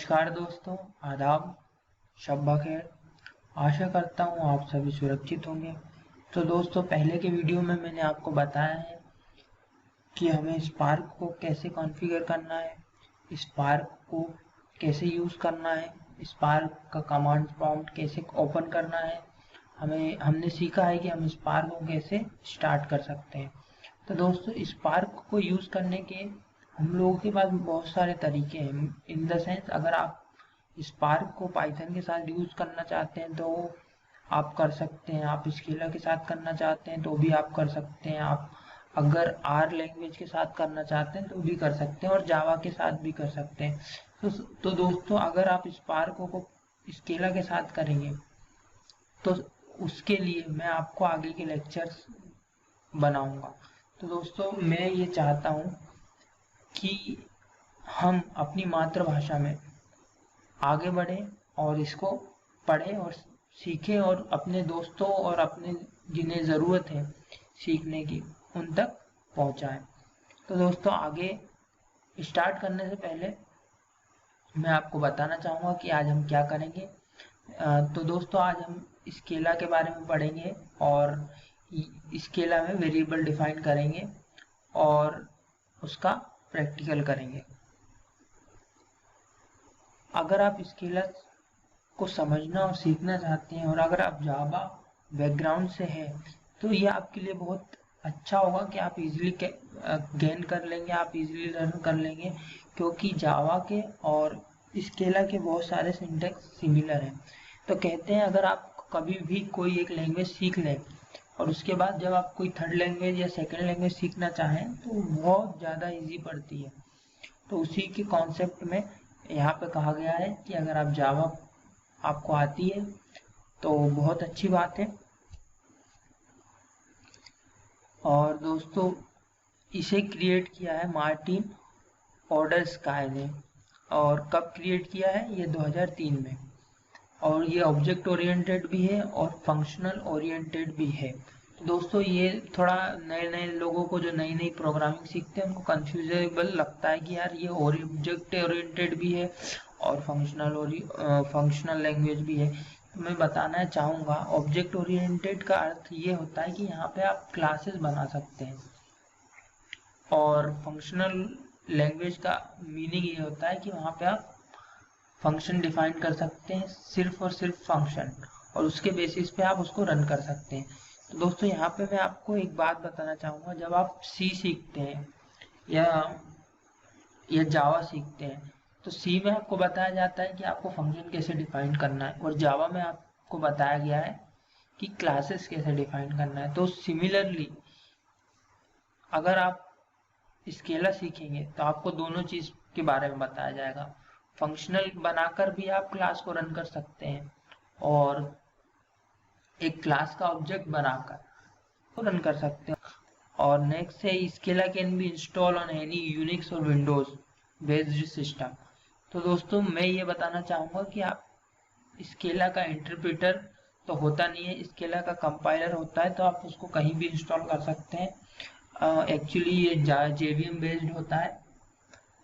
नमस्कार दोस्तों, आदाब, शब बख़ैर। आशा करता हूँ आप सभी सुरक्षित होंगे। तो दोस्तों, पहले के वीडियो में मैंने आपको बताया है कि हमें स्पार्क को कैसे कॉन्फ़िगर करना है, स्पार्क को कैसे यूज़ करना है, स्पार्क का कमांड प्रॉम्प्ट कैसे ओपन करना है। हमने सीखा है कि हम स्पार्क को कैसे स्टार्ट कर सकते हैं। तो दोस्तों, स्पार्क को यूज़ करने के हम लोगों के पास बहुत सारे तरीके हैं। इन द सेंस, अगर आप स्पार्क को पाइथन के साथ यूज़ करना चाहते हैं तो आप कर सकते हैं, आप स्केला के साथ करना चाहते हैं तो भी आप कर सकते हैं, आप अगर आर लैंग्वेज के साथ करना चाहते हैं तो भी कर सकते हैं और जावा के साथ भी कर सकते हैं। तो दोस्तों, अगर आप स्पार्क को स्केला के साथ करेंगे तो उसके लिए मैं आपको आगे के लेक्चर्स बनाऊंगा। तो दोस्तों, मैं ये चाहता हूँ कि हम अपनी मातृभाषा में आगे बढ़ें और इसको पढ़ें और सीखें और अपने दोस्तों और अपने जिन्हें ज़रूरत है सीखने की उन तक पहुंचाएं। तो दोस्तों, आगे स्टार्ट करने से पहले मैं आपको बताना चाहूँगा कि आज हम क्या करेंगे। तो दोस्तों, आज हम स्केला के बारे में पढ़ेंगे और स्केला में वेरिएबल डिफाइन करेंगे और उसका प्रैक्टिकल करेंगे। अगर आप स्केला को समझना और सीखना चाहते हैं और अगर आप जावा बैकग्राउंड से हैं तो ये आपके लिए बहुत अच्छा होगा कि आप इजीली गेन कर लेंगे, आप इजीली लर्न कर लेंगे, क्योंकि जावा के और स्केला के बहुत सारे सिंटैक्स सिमिलर हैं। तो कहते हैं, अगर आप कभी भी कोई एक लैंग्वेज सीख लें और उसके बाद जब आप कोई थर्ड लैंग्वेज या सेकंड लैंग्वेज सीखना चाहें तो बहुत ज़्यादा इजी पड़ती है। तो उसी के कॉन्सेप्ट में यहाँ पे कहा गया है कि अगर आप जावा आपको आती है तो बहुत अच्छी बात है। और दोस्तों, इसे क्रिएट किया है मार्टिन ऑर्डरस्काई ने। और कब क्रिएट किया है? ये 2003 में। और ये ऑब्जेक्ट ओरिएंटेड भी है और फंक्शनल ओरिएंटेड भी है। तो दोस्तों, ये थोड़ा नए नए लोगों को जो नई नई प्रोग्रामिंग सीखते हैं उनको कंफ्यूजेबल लगता है कि यार ये ऑब्जेक्ट ओरिएंटेड भी है और फंक्शनल लैंग्वेज भी है। तो मैं बताना चाहूँगा, ऑब्जेक्ट ओरिएंटेड का अर्थ ये होता है कि यहाँ पे आप क्लासेस बना सकते हैं और फंक्शनल लैंग्वेज का मीनिंग ये होता है कि वहाँ पे आप फंक्शन डिफाइन कर सकते हैं, सिर्फ और सिर्फ फंक्शन, और उसके बेसिस पे आप उसको रन कर सकते हैं। तो दोस्तों, यहाँ पे मैं आपको एक बात बताना चाहूँगा, जब आप सी सीखते हैं या जावा सीखते हैं तो सी में आपको बताया जाता है कि आपको फंक्शन कैसे डिफाइन करना है और जावा में आपको बताया गया है कि क्लासेस कैसे डिफाइन करना है। तो सिमिलरली, अगर आप स्केला सीखेंगे तो आपको दोनों चीज़ के बारे में बताया जाएगा। फंक्शनल बनाकर भी आप क्लास को रन कर सकते हैं और एक क्लास का ऑब्जेक्ट बनाकर को रन कर सकते हैं। और नेक्स्ट है, Scala can be install on any Unix और विंडोज बेस्ड सिस्टम। तो दोस्तों, मैं ये बताना चाहूँगा कि आप स्केला का इंटरप्रेटर तो होता नहीं है, स्केला का कंपाइलर होता है, तो आप उसको कहीं भी इंस्टॉल कर सकते हैं। एक्चुअली ये JVM बेस्ड होता है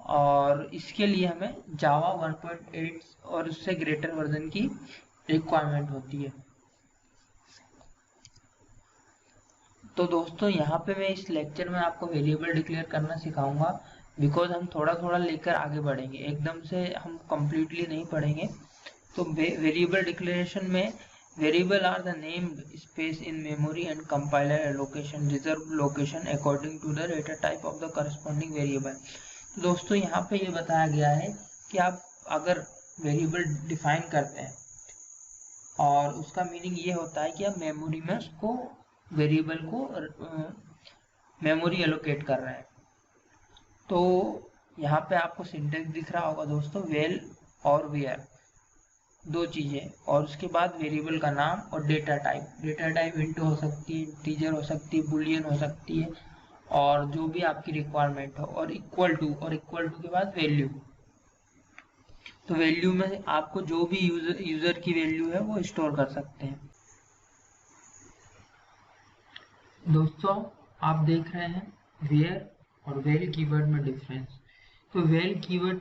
और इसके लिए हमें जावा 1.8 और उससे ग्रेटर वर्जन की रिक्वायरमेंट होती है। तो दोस्तों, यहाँ पे मैं इस लेक्चर में आपको वेरिएबल डिक्लेयर करना सिखाऊंगा, बिकॉज हम थोड़ा थोड़ा लेकर आगे बढ़ेंगे, एकदम से हम कंप्लीटली नहीं पढ़ेंगे। तो वेरिएबल डिक्लेरेशन में, variable are the named space in memory and compiler allocation reserve location according to the data type of the corresponding variable. तो दोस्तों, यहाँ पे ये बताया गया है कि आप अगर वेरिएबल डिफाइन करते हैं और उसका मीनिंग ये होता है कि आप मेमोरी में उसको वेरिएबल को मेमोरी एलोकेट कर रहे हैं। तो यहाँ पे आपको सिंटेक्स दिख रहा होगा दोस्तों, वेल और वेयर, दो चीज़ें, और उसके बाद वेरिएबल का नाम और data type. Data type int हो सकती है, इंटीजर हो सकती है, बुलियन हो सकती है, और जो भी आपकी रिक्वायरमेंट हो, और इक्वल टू, और इक्वल टू के बाद वैल्यू। तो वैल्यू में आपको जो भी यूजर की वैल्यू है वो स्टोर कर सकते हैं। दोस्तों, आप देख रहे हैं वेयर और वेल कीवर्ड में डिफरेंस। तो वेल कीवर्ड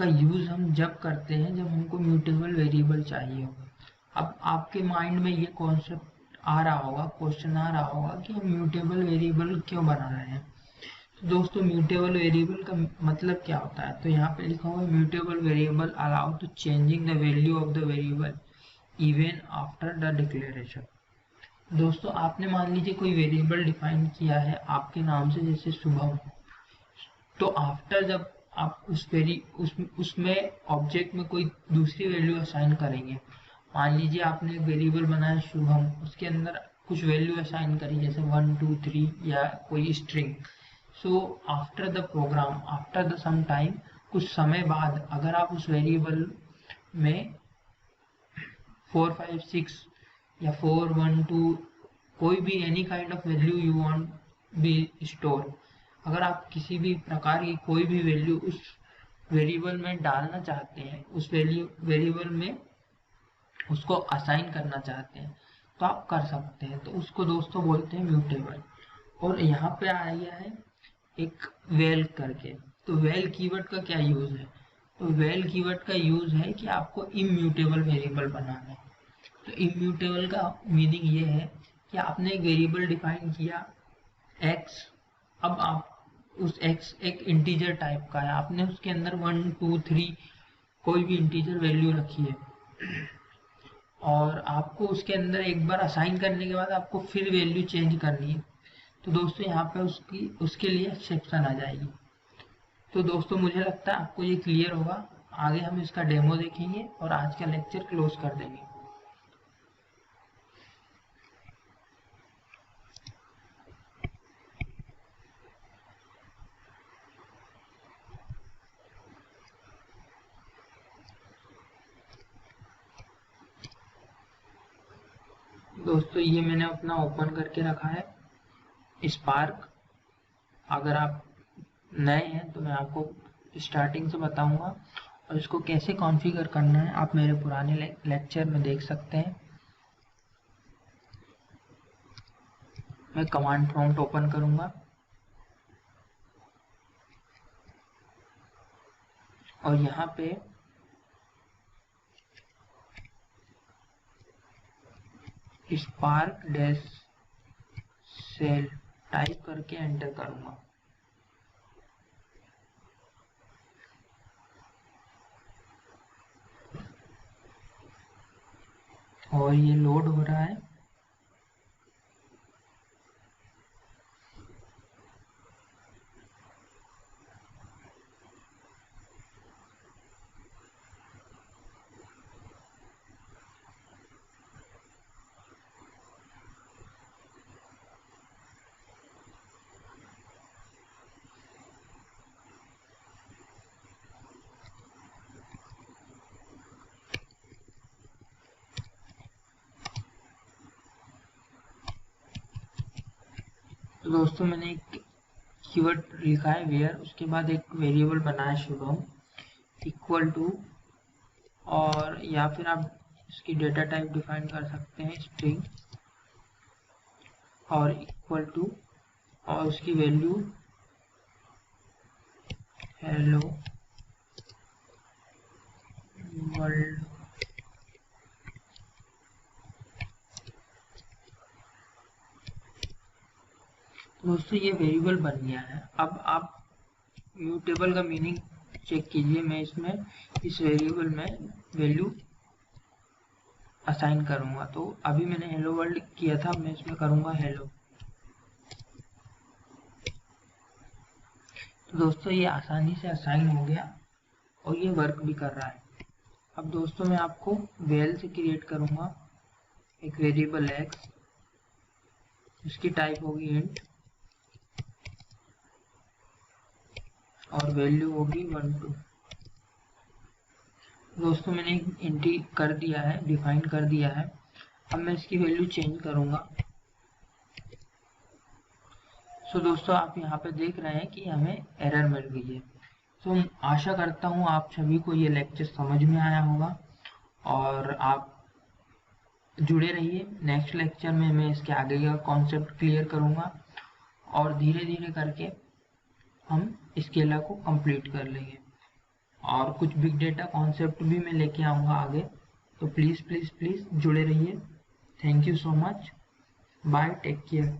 इसका यूज हम जब करते हैं जब हमको म्यूटेबल वेरिएबल चाहिए हो। अब आपके माइंड में ये कॉन्सेप्ट आ रहा होगा, क्वेश्चन आ रहा होगा कि हम म्यूटेबल वेरिएबल क्यों बना रहे हैं। तो दोस्तों म्यूटेबल वेरिएबल का मतलब क्या होता है, तो यहाँ पे लिखा हुआ है mutable variable allow to changing the value of the variable even after the declaration. दोस्तों आपने मान लीजिए कोई वेरिएबल डिफाइन किया है आपके नाम से, जैसे शुभम, तो आफ्टर जब आप उसमें ऑब्जेक्ट में कोई दूसरी वैल्यू असाइन करेंगे, मान लीजिए आपने एक वेरिएबल बनाया शुभम, उसके अंदर कुछ वैल्यू असाइन करी जैसे 1 2 3 या कोई string. So after the program, after the some time, कुछ समय बाद अगर आप उस वेरिएबल में 4 5 6 या 4 1 2 कोई भी any kind of value you want be store, अगर आप किसी भी प्रकार की कोई भी वैल्यू उस वेरिएबल में डालना चाहते हैं, उस वेरिएबल में उसको असाइन करना चाहते हैं, तो आप कर सकते हैं। तो उसको दोस्तों बोलते हैं म्यूटेबल। और यहाँ पे आ गया है एक वेल करके। तो वेल कीवर्ड का क्या यूज है, तो वेल कीवर्ड का यूज है कि आपको इम्यूटेबल वेरिएबल बनाना है। तो इम्यूटेबल का मीनिंग ये है कि आपने एक वेरिएबल डिफाइन किया x, अब आप उस x एक इंटीजर टाइप का है, आपने उसके अंदर 1 2 3 कोई भी इंटीजर वैल्यू रखी है, और आपको उसके अंदर एक बार असाइन करने के बाद आपको फिर वैल्यू चेंज करनी है। तो दोस्तों यहाँ पे उसके लिए एक्सेप्शन आ जाएगी। तो दोस्तों मुझे लगता है आपको ये क्लियर होगा। आगे हम इसका डेमो देखेंगे और आज का लेक्चर क्लोज कर देंगे। दोस्तों ये मैंने अपना ओपन करके रखा है स्पार्क। अगर आप नए हैं तो मैं आपको स्टार्टिंग से बताऊंगा, और इसको कैसे कॉन्फ़िगर करना है आप मेरे पुराने लेक्चर में देख सकते हैं। मैं कमांड प्रॉम्प्ट ओपन करूंगा और यहाँ पे स्पार्क डैश सेल टाइप करके एंटर करूंगा। और ये लोड हो रहा है। तो दोस्तों मैंने एक कीवर्ड लिखा है वेयर, उसके बाद एक वेरिएबल बनाया शुभम इक्वल टू, और या फिर आप इसकी डेटा टाइप डिफाइन कर सकते हैं स्ट्रिंग, और इक्वल टू, और उसकी वैल्यू हेलो वर्ल्ड। दोस्तों ये वेरिएबल बन गया है। अब आप म्यूटेबल का मीनिंग चेक कीजिए। मैं इसमें इस वेरिएबल में वैल्यू असाइन करूंगा। तो अभी मैंने हेलो वर्ल्ड किया था, मैं इसमें करूंगा हेलो। तो दोस्तों ये आसानी से असाइन हो गया और ये वर्क भी कर रहा है। अब दोस्तों मैं आपको वेल से क्रिएट करूंगा एक वेरिएबल x, उसकी टाइप होगी इंट और वैल्यू होगी 1 2। दोस्तों मैंने इंटी कर दिया है, डिफाइन कर दिया है। अब मैं इसकी वैल्यू चेंज करूंगा। सो दोस्तों आप यहाँ पे देख रहे हैं कि हमें एरर मिल गई है। तो आशा करता हूँ आप सभी को ये लेक्चर समझ में आया होगा और आप जुड़े रहिए। नेक्स्ट लेक्चर में मैं इसके आगे का कॉन्सेप्ट क्लियर करूंगा और धीरे धीरे करके हम स्केलर को कंप्लीट कर लेंगे। और कुछ बिग डेटा कॉन्सेप्ट भी मैं लेके आऊँगा आगे। तो प्लीज़ प्लीज़ प्लीज़ जुड़े रहिए। Thank you so much. Bye, take care.